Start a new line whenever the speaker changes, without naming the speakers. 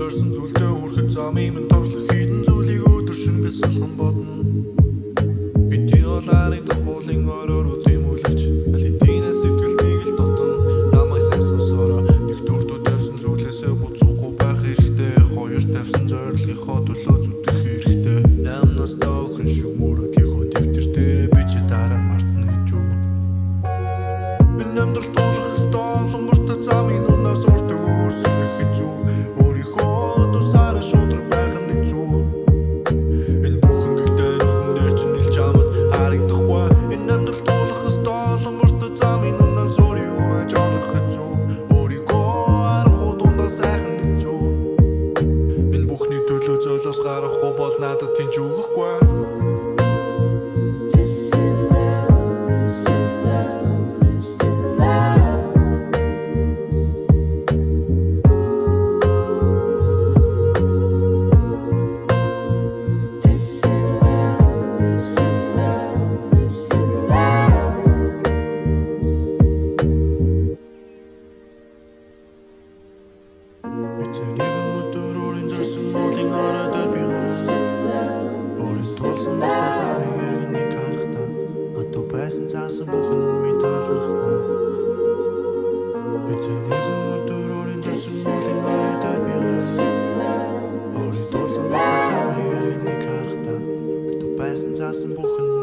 Зорсон зүйлдээ хүрэхэд замын минь томчлох хідэн зүйлийг өдөр шөнө би солхон бодно. Бидний олааны дохуулын ороор үлэмүүлэгч алидинэ сэтгэлдийг л дотон намайг сайн сонсороо нэг дуртуу тавьсан зүйлээсээ буцахгүй байх хэрэгтэй. Хоёр тавьсан зорилгынхоо төлөө зүтгэх хэрэгтэй. Намнаас тоохын шиг мөрөдлийн дэвтэр дээрээ би ч дараа нь мартна гэж юу. Энэ амьдрал тулах ёстой олон мөртөө замын унаас уртаг өөрсөлдөх хэцүү. Гарахгүй бол надад тэнч өгөхгүй. Заасан бүхэн минь таалагдана. Эцэг өдөр орон зорсон мөлийн хараад бигээс. Орон толсон бата замыг нэг харахта. Байсан заасан бүхэн